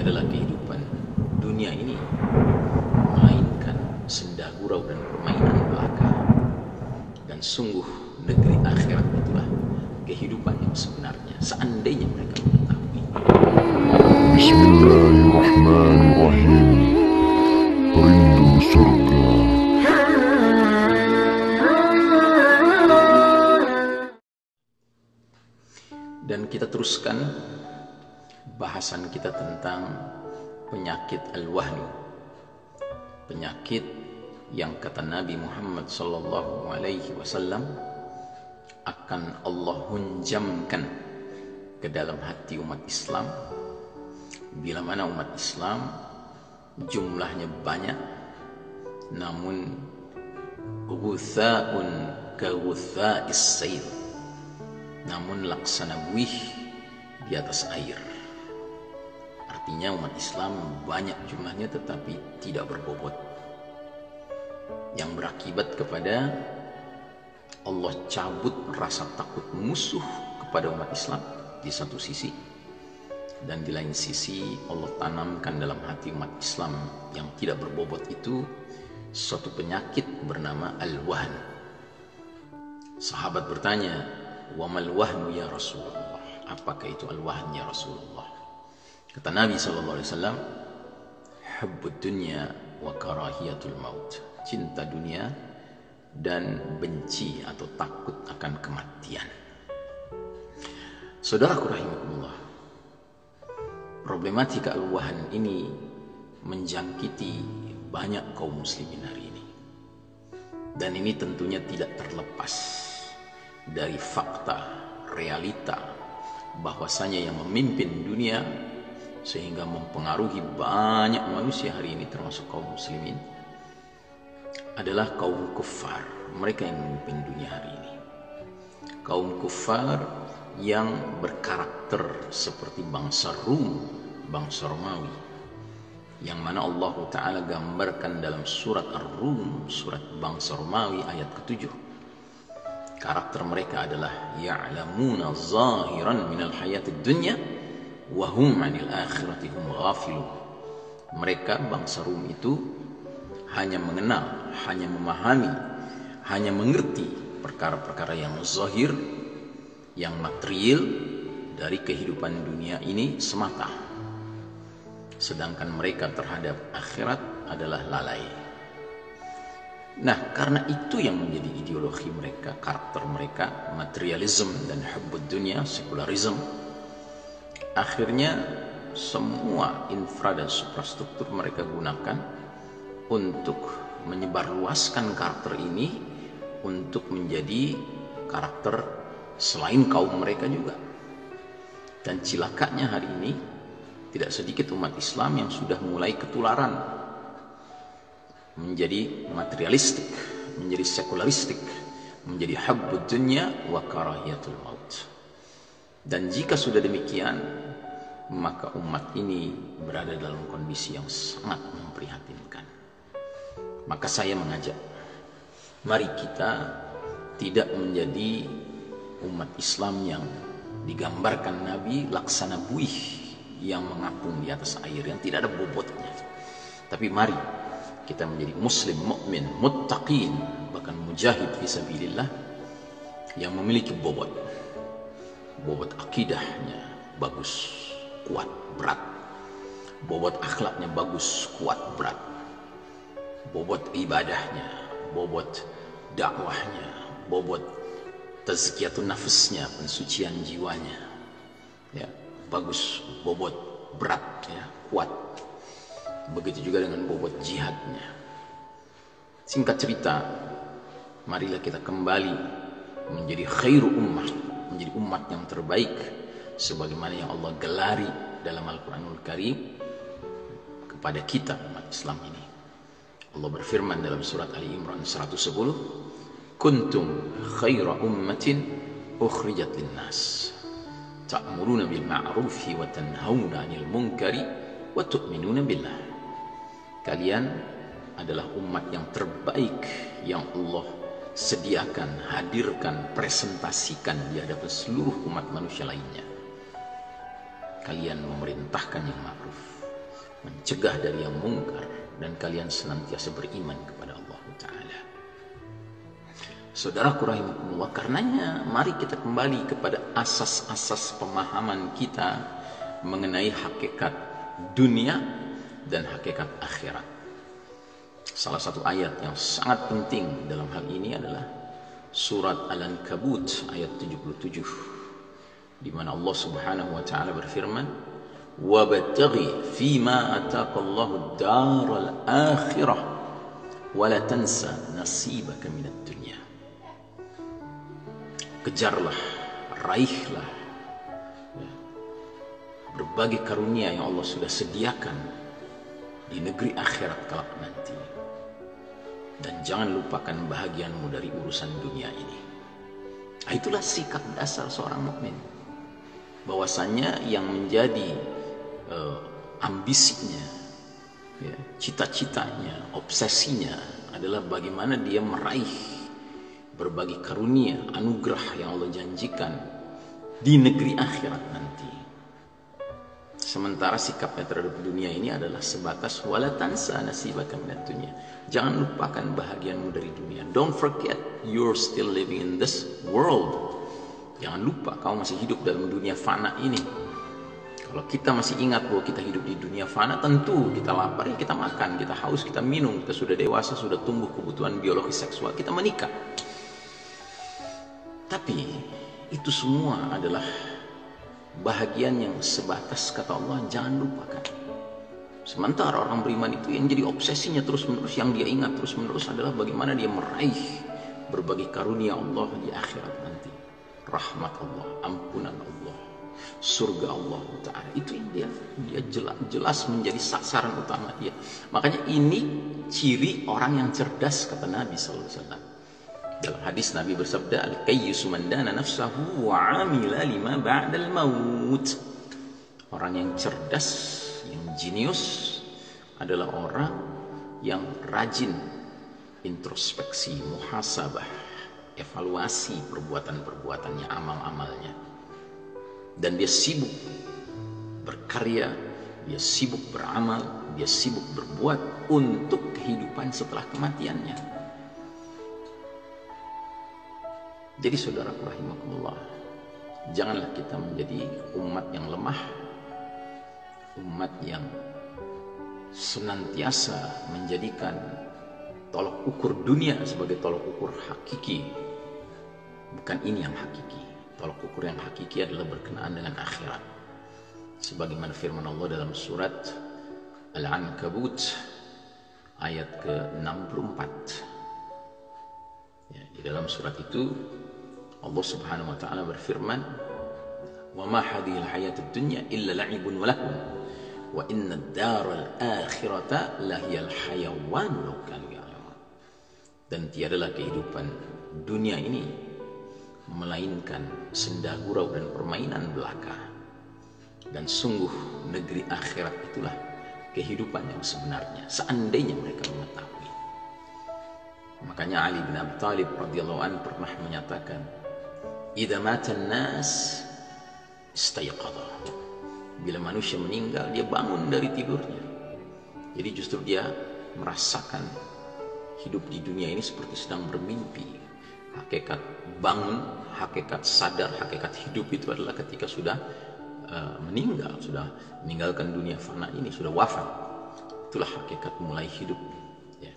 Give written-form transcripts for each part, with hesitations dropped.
adalah kehidupan dunia ini, melainkan senda gurau dan permainan belaka. Dan sungguh negeri akhirat itulah kehidupan yang sebenarnya, seandainya mereka mengetahui. Bismillahirrahmanirrahim. Rindu surga. Dan kita teruskan bahasan kita tentang penyakit al-wahnu, penyakit yang kata Nabi Muhammad SAW akan Allah hunjamkan ke dalam hati umat Islam bila mana umat Islam jumlahnya banyak, namun ghutha'un ka ghutha'is sayl, namun laksana buih di atas air. Artinya umat Islam banyak jumlahnya tetapi tidak berbobot, yang berakibat kepada Allah cabut rasa takut musuh kepada umat Islam di satu sisi, dan di lain sisi Allah tanamkan dalam hati umat Islam yang tidak berbobot itu suatu penyakit bernama al-wahn. Sahabat bertanya, "Wa mal wahnu ya Rasulullah?" Apakah itu al-wahn ya Rasulullah? Kata Nabi SAW, "Hubbud dunya wa karahiyatul maut." Cinta dunia dan benci atau takut akan kematian. Saudaraku rahimakumullah, problematika al-wahn ini menjangkiti banyak kaum muslimin hari ini. Dan ini tentunya tidak terlepas dari fakta, realita bahwasanya yang memimpin dunia sehingga mempengaruhi banyak manusia hari ini termasuk kaum muslimin adalah kaum kufar. Mereka yang memimpin dunia hari ini, kaum kufar yang berkarakter seperti bangsa Rum, bangsa Romawi, yang mana Allah Ta'ala gambarkan dalam surat Ar-Rum, surat bangsa Romawi ayat ke-7. Karakter mereka adalah ya'lamuna zahiran minal hayatid dunya wa hum 'anil akhirati hum ghafilun. Mereka bangsa Rum itu hanya mengenal, hanya memahami, hanya mengerti perkara-perkara yang zahir, yang material dari kehidupan dunia ini semata. Sedangkan mereka terhadap akhirat adalah lalai. Nah, karena itu yang menjadi ideologi mereka, karakter mereka, materialism dan hubbud dunya, sekularisme. Akhirnya semua infra dan suprastruktur mereka gunakan untuk menyebarluaskan karakter ini untuk menjadi karakter selain kaum mereka juga. Dan cilakanya hari ini tidak sedikit umat Islam yang sudah mulai ketularan menjadi materialistik, menjadi sekularistik, menjadi hubbud dunya wa karahiyatul maut. Dan jika sudah demikian, maka umat ini berada dalam kondisi yang sangat memprihatinkan. Maka saya mengajak, mari kita tidak menjadi umat Islam yang digambarkan Nabi laksana buih yang mengapung di atas air, yang tidak ada bobotnya. Tapi mari kita menjadi muslim, mukmin, muttaqin, bahkan mujahid fisabilillah, yang memiliki bobot. Bobot akidahnya bagus, kuat, berat. Bobot akhlaknya bagus, kuat, berat. Bobot ibadahnya, bobot dakwahnya, bobot tazkiyatun nafsnya, pensucian jiwanya, ya, bagus, bobot berat, ya, kuat. Begitu juga dengan bobot jihadnya. Singkat cerita, marilah kita kembali menjadi khairu ummah, menjadi umat yang terbaik sebagaimana yang Allah gelari dalam Al-Quranul Karim kepada kita umat Islam ini. Allah berfirman dalam surat Ali Imran 110, "Kuntum khaira ummatin ukhrijat linnas, ta'muruna bil ma'rufi wa tanhauna 'anil munkari wa tu'minuna billah." Kalian adalah umat yang terbaik yang Allah sediakan, hadirkan, presentasikan di hadapan seluruh umat manusia lainnya. Kalian memerintahkan yang ma'ruf, mencegah dari yang mungkar, dan kalian senantiasa beriman kepada Allah Ta'ala. Saudaraku rahimakumullah, karenanya mari kita kembali kepada asas-asas pemahaman kita mengenai hakikat dunia dan hakikat akhirat. Salah satu ayat yang sangat penting dalam hal ini adalah surat Al-Ankabut ayat 77, di mana Allah Subhanahu wa taala berfirman, "Wabtaghi fima ataqallahu ad-daral akhirah wa la tansa nasibaka minad dunya." Kejarlah, raihlah berbagai karunia yang Allah sudah sediakan di negeri akhirat kelak nanti, dan jangan lupakan bahagianmu dari urusan dunia ini. Itulah sikap dasar seorang mukmin, bahwasanya yang menjadi ambisinya, cita-citanya, obsesinya adalah bagaimana dia meraih berbagai karunia, anugerah yang Allah janjikan di negeri akhirat nanti. Sementara sikapnya terhadap dunia ini adalah sebatas wala tansa nasibaka minad dunya. Jangan lupakan bahagianmu dari dunia. Don't forget you're still living in this world. Jangan lupa kau masih hidup dalam dunia fana ini. Kalau kita masih ingat bahwa kita hidup di dunia fana, tentu kita lapar, ya kita makan, kita haus, kita minum, kita sudah dewasa, sudah tumbuh kebutuhan biologis seksual, kita menikah. Tapi itu semua adalah bahagian yang sebatas, kata Allah, jangan lupakan. Sementara orang beriman itu yang jadi obsesinya terus-menerus, yang dia ingat terus-menerus adalah bagaimana dia meraih berbagai karunia Allah di akhirat nanti. Rahmat Allah, ampunan Allah, surga Allah Ta'ala. Itu yang dia jelas menjadi sasaran utama dia. Makanya ini ciri orang yang cerdas, kata Nabi SAW. Dalam hadis Nabi bersabda, "Al-kayyisu man dana nafsahu wa 'amila lima ba'dal maut." Orang yang cerdas, yang jenius adalah orang yang rajin introspeksi, muhasabah, evaluasi perbuatan-perbuatannya, amal-amalnya. Dan dia sibuk berkarya, dia sibuk beramal, dia sibuk berbuat untuk kehidupan setelah kematiannya. Jadi saudaraku rahimakumullah, janganlah kita menjadi umat yang lemah, umat yang senantiasa menjadikan tolok ukur dunia sebagai tolok ukur hakiki. Bukan ini yang hakiki. Tolok ukur yang hakiki adalah berkenaan dengan akhirat. Sebagaimana firman Allah dalam surat Al-Ankabut ayat ke-64. Ya, di dalam surat itu Allah Subhanahu wa taala berfirman, "Wa ma hadhil hayatud dunya illa la'ibun wa lahun wa inna ad-daral akhirata lahiyal hayawan law kanu ya'lamun." Dan tiadalah kehidupan dunia ini melainkan senda gurau dan permainan belaka, dan sungguh negeri akhirat itulah kehidupan yang sebenarnya, seandainya mereka mengetahui. Makanya Ali bin Abi Thalib radhiyallahu anhu pernah menyatakan, "Idza mata an-nas istayqadha." Bila manusia meninggal, dia bangun dari tidurnya. Jadi justru dia merasakan hidup di dunia ini seperti sedang bermimpi. Hakikat bangun, hakikat sadar, hakikat hidup itu adalah ketika sudah meninggal, sudah meninggalkan dunia fana ini, sudah wafat. Itulah hakikat mulai hidup. Ya.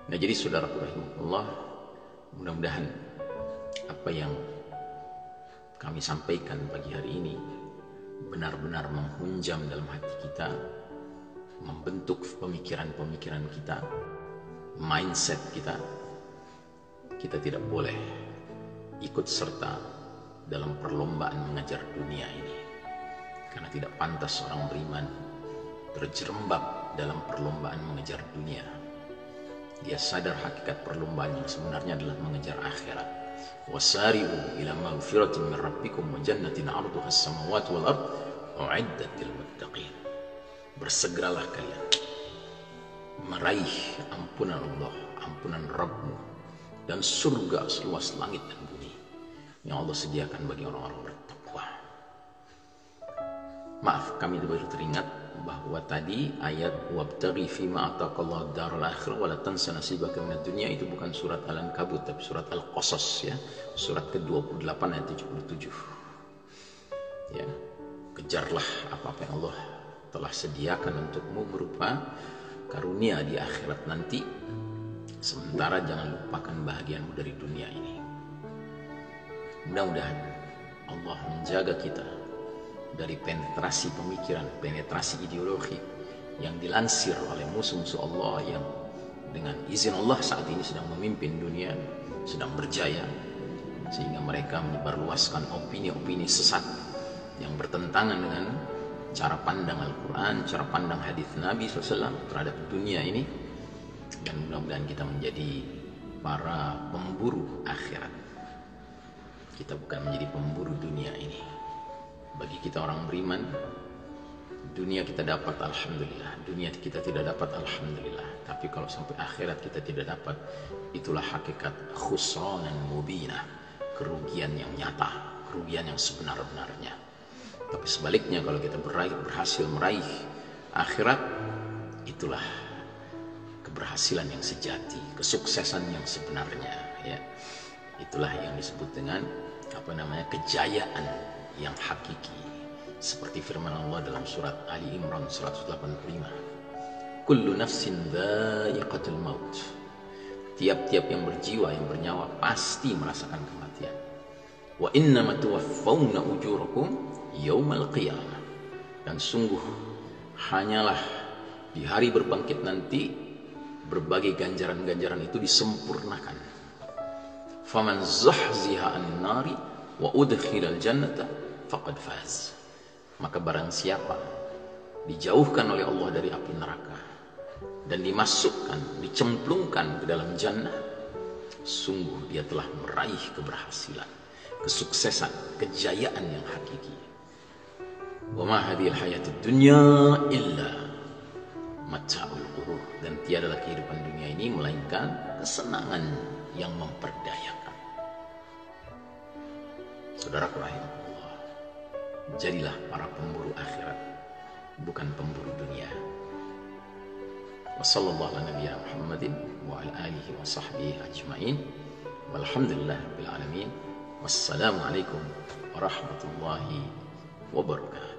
Nah, jadi saudaraku rahimahullah, mudah-mudahan apa yang kami sampaikan pagi hari ini benar-benar menghunjam dalam hati kita, membentuk pemikiran-pemikiran kita, mindset kita. Kita tidak boleh ikut serta dalam perlombaan mengejar dunia ini, karena tidak pantas orang beriman terjerembab dalam perlombaan mengejar dunia. Dia sadar hakikat perlombaan yang sebenarnya adalah mengejar akhirat. Wasari'u ila maghfiratin min rabbikum wa jannatin 'arduha as-samawati wal ard u'iddat lil muttaqin. Bersegeralah kalian meraih ampunan Allah, ampunan Rabbmu, dan surga seluas langit dan bumi yang Allah sediakan bagi orang-orang bertakwa. Maaf, kami baru teringat bahwa tadi ayat wabtaghi fima ataqallahu daral akhirah wa la tansa nasibaka minad dunya itu bukan surat Al-Ankabut tapi surat Al-Qasas ya, surat ke-28 ayat 77. Ya, kejarlah apa-apa yang Allah telah sediakan untukmu berupa karunia di akhirat nanti, sementara jangan lupakan bahagianmu dari dunia ini. Mudah-mudahan Allah menjaga kita dari penetrasi pemikiran, penetrasi ideologi yang dilansir oleh musuh-musuh Allah yang dengan izin Allah saat ini sedang memimpin dunia, sedang berjaya, sehingga mereka menyebarluaskan opini-opini sesat yang bertentangan dengan cara pandang Al-Quran, cara pandang hadis Nabi SAW terhadap dunia ini. Dan mudah-mudahan kita menjadi para pemburu akhirat. Kita bukan menjadi pemburu dunia ini. Bagi kita orang beriman, dunia kita dapat, alhamdulillah. Dunia kita tidak dapat, alhamdulillah. Tapi kalau sampai akhirat kita tidak dapat, itulah hakikat khusranan mubinah, kerugian yang nyata, kerugian yang sebenar-benarnya. Tapi sebaliknya, kalau kita berhasil meraih akhirat, itulah keberhasilan yang sejati, kesuksesan yang sebenarnya. Ya, itulah yang disebut dengan kejayaan yang hakiki. Seperti firman Allah dalam surat Ali Imran 185. Kullu nafsin dha'iqatul maut. Tiap-tiap yang berjiwa, yang bernyawa pasti merasakan kematian. Wa innama tuwaffawna ujurakum yaumal qiyamah. Dan sungguh hanyalah di hari berbangkit nanti berbagai ganjaran-ganjaran itu disempurnakan. Faman zahziha 'anil nari wa udkhilal jannata faqad faz. Maka barang siapa dijauhkan oleh Allah dari api neraka dan dimasukkan, dicemplungkan ke dalam jannah, sungguh dia telah meraih keberhasilan, kesuksesan, kejayaan yang hakiki. Wa ma hadhil hayatud dunya illa mata'ul ghurur. Dan tiadalah kehidupan dunia ini melainkan kesenangan yang memperdayakan. Saudaraku rahimahullah, jadilah para pemburu akhirat, bukan pemburu dunia. Wassallallahu ala nabiyyina Muhammadin wa ala alihi wa sahbihi ajma'in. Walhamdulillah rabbil alamin. Wassalamualaikum warahmatullahi wabarakatuh.